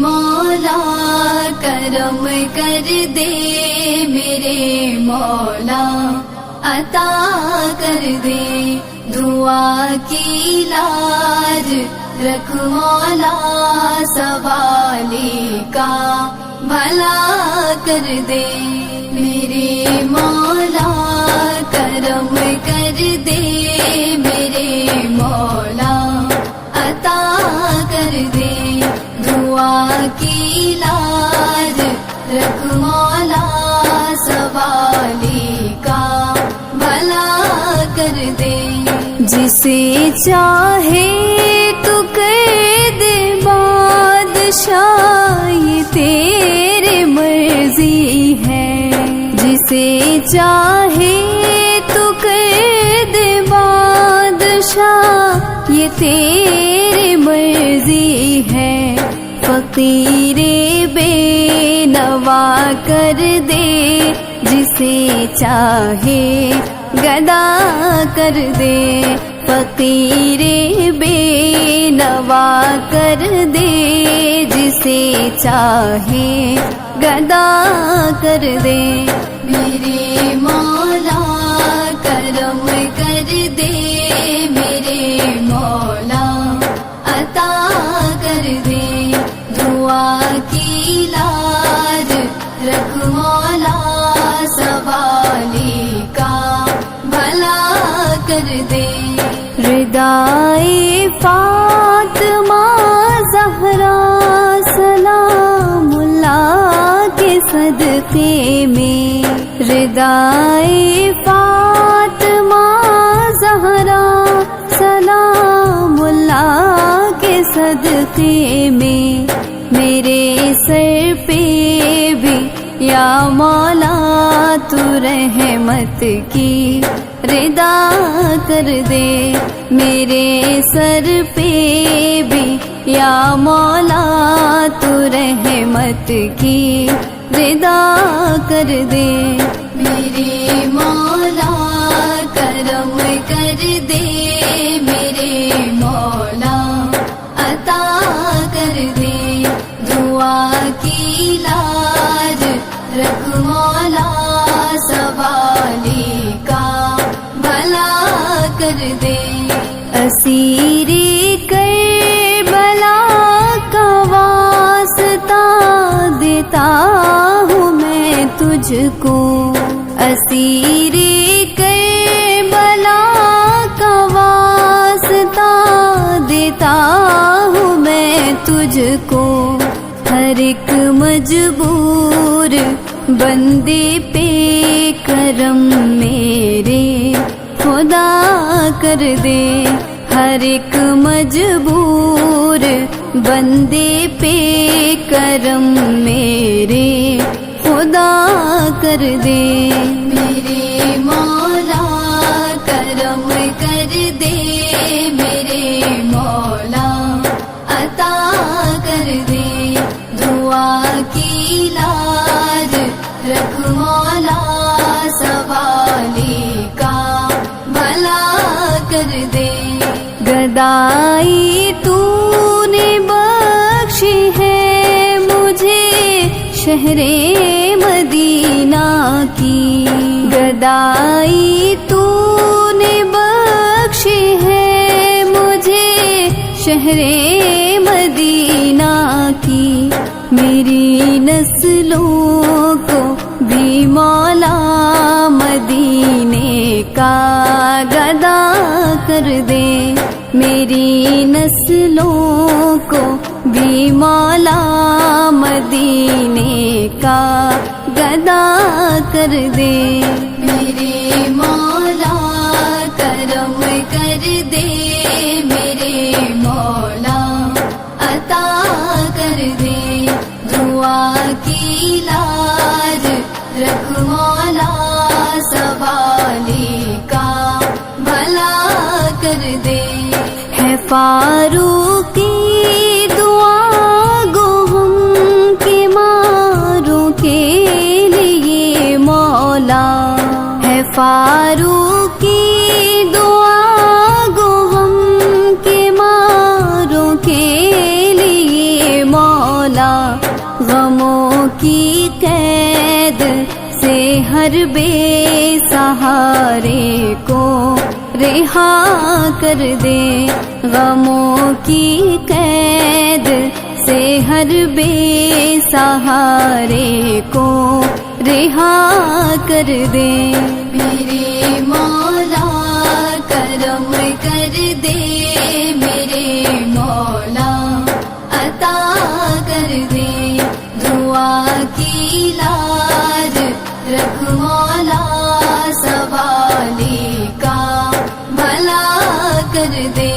مولا کرم کر دے، میرے مولا عطا کر دے، دعا کی لاج رکھ مولا، سوالی کا بھلا کر دے، میرے مولا کرم کر دے، میرے مولا عطا کر دے، دعا کی لاج رکھ مولا، سوالی کا بھلا کر دے، جسے چاہے تو کر دے بادشاہ، یہ تیرے مرضی ہے، جسے چاہے تو کر دے بادشاہ، یہ تیرے مرضی ہے، فقیر بے نوا کر دے، جسے چاہے گدا کر دے، فقیر بے نوا کر دے، جسے چاہے گدا کر دے، میرے مولا کرم کر دے، میرے مولا عطا کر دے، دعا کی لاج رکھ مولا، سوالی کا بھلا کر دے، ردائے فاطمہ زہرا سلام اللہ کے صدقے میں، ردائے فاطمہ زہرا سلام اللہ کے صدقے میں، میرے سر پہ بھی یا مولا تو رحمت کی ردا کر دے، میرے سر پہ بھی یا مولا تو رحمت کی ردا کر دے، میرے مولا کرم کر دے، میرے مولا عطا کر دے، دعا کی لاج رکھ مولا، سوالی کا بھلا کر دے، اسیر کربلا کا واسطہ دیتا ہوں میں تجھ کو، اسیر کربلا کا واسطہ دیتا ہوں میں تجھ کو، ہر ایک مجبور بندے پہ کرم میرے خدا کر دے، ہر ایک مجبور بندے پہ کرم میرے خدا کر دے، میرے مولا کرم کر دے، میرے مولا عطا کر دے، دعا کی لاج رکھ مولا، سوالی کا بھلا کر دے، گدائی تو نے بخشی ہے مجھے شہر مدینہ کی، گدائی تو نے بخشی ہے مجھے شہر مدینہ کی، میری نسلوں کو بھی مولا مدینے کا گدا کر دے، میری نسلوں کو بھی مولا مدینے کا گدا کر دے، میرے مولا کرم کر دے، میرے مولا عطا کر دے، دعا کی لاج رکھ مولا، سوالی کا بھلا کر دے، ہے فاروقی دعا گو ہم کے ماروں کے لیے مولا، ہے فاروقی دعا گو ہم کے ماروں کے لیے مولا، مولا غموں کی قید سے ہر بے سہارے کو رہا کر دے، غموں کی قید سے ہر بے سہارے کو رہا کر دے۔ میرے مولا کرم کر دے، میرے مولا عطا کر دے، دعا کی لاج رکھ مولا، سوالی کا بھلا کر دے۔